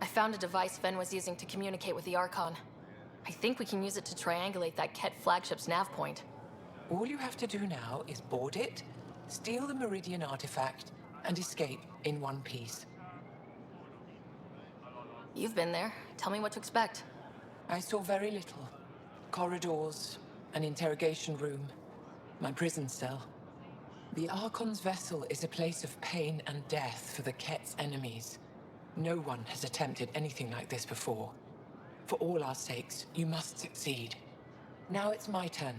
I found a device Vehn was using to communicate with the Archon. I think we can use it to triangulate that Kett flagship's nav point. All you have to do now is board it, steal the Meridian artifact, and escape in one piece. You've been there. Tell me what to expect. I saw very little. Corridors, an interrogation room, my prison cell. The Archon's vessel is a place of pain and death for the Kett's enemies. No one has attempted anything like this before. For all our sakes, you must succeed. Now it's my turn.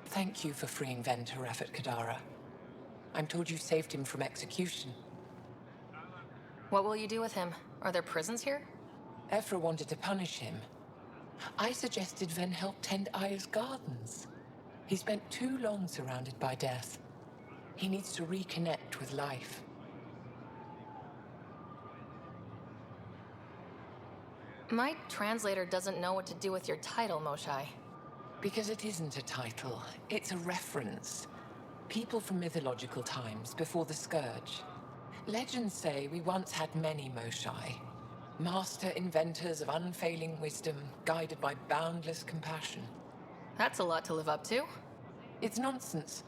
Thank you for freeing Vehn Terev at Kadara. I'm told you saved him from execution. What will you do with him? Are there prisons here? Ephra wanted to punish him. I suggested Vehn help tend Aya's gardens. He spent too long surrounded by death. He needs to reconnect with life. My translator doesn't know what to do with your title, Moshae. Because it isn't a title, it's a reference. People from mythological times before the Scourge. Legends say we once had many Moshae. Master inventors of unfailing wisdom, guided by boundless compassion. That's a lot to live up to. It's nonsense.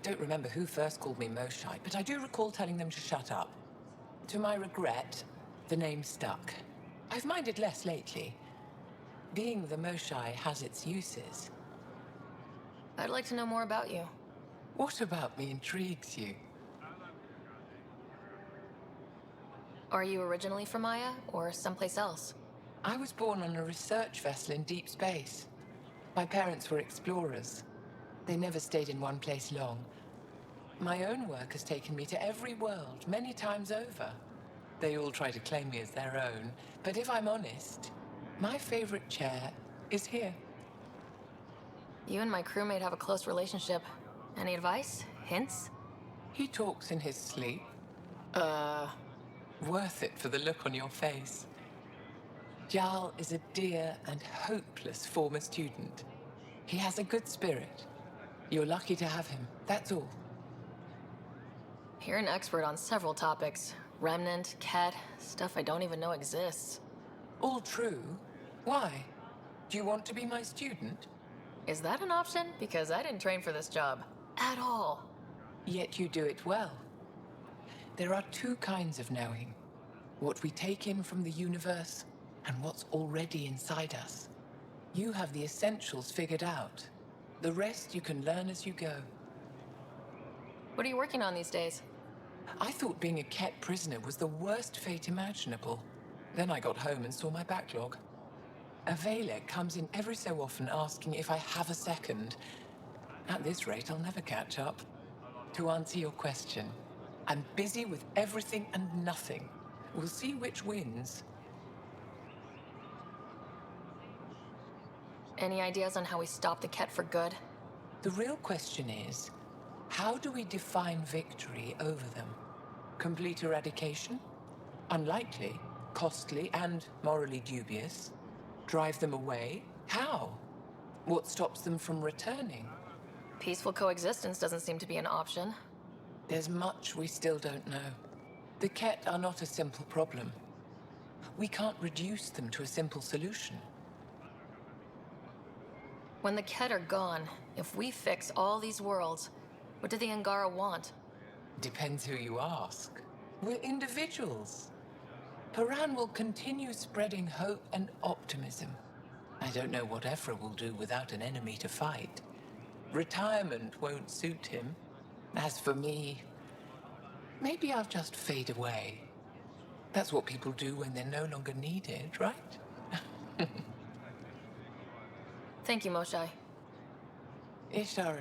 Don't remember who first called me Moshae, but I do recall telling them to shut up. To my regret, the name stuck. I've minded less lately. Being the Moshae has its uses. I'd like to know more about you. What about me intrigues you? Are you originally from Aya, or someplace else? I was born on a research vessel in deep space. My parents were explorers. They never stayed in one place long. My own work has taken me to every world, many times over. They all try to claim me as their own, but if I'm honest, my favorite chair is here. You and my crewmate have a close relationship. Any advice? Hints? He talks in his sleep. Worth it for the look on your face. Jarl is a dear and hopeless former student. He has a good spirit. You're lucky to have him, that's all. You're an expert on several topics. Remnant, Kett, stuff I don't even know exists. All true. Why? Do you want to be my student? Is that an option? Because I didn't train for this job. At all. Yet you do it well. There are two kinds of knowing. What we take in from the universe, and what's already inside us. You have the essentials figured out. The rest you can learn as you go. What are you working on these days? I thought being a Kett prisoner was the worst fate imaginable. Then I got home and saw my backlog. A Valek comes in every so often asking if I have a second. At this rate, I'll never catch up. To answer your question, I'm busy with everything and nothing. We'll see which wins. Any ideas on how we stop the Kett for good? The real question is, how do we define victory over them? Complete eradication? Unlikely, costly, and morally dubious. Drive them away? How? What stops them from returning? Peaceful coexistence doesn't seem to be an option. There's much we still don't know. The Kett are not a simple problem. We can't reduce them to a simple solution. When the Kett are gone, if we fix all these worlds, what do the Angara want? Depends who you ask. We're individuals. Paran will continue spreading hope and optimism. I don't know what Ephra will do without an enemy to fight. Retirement won't suit him. As for me, maybe I'll just fade away. That's what people do when they're no longer needed, right? Thank you, Moshae. Ishare.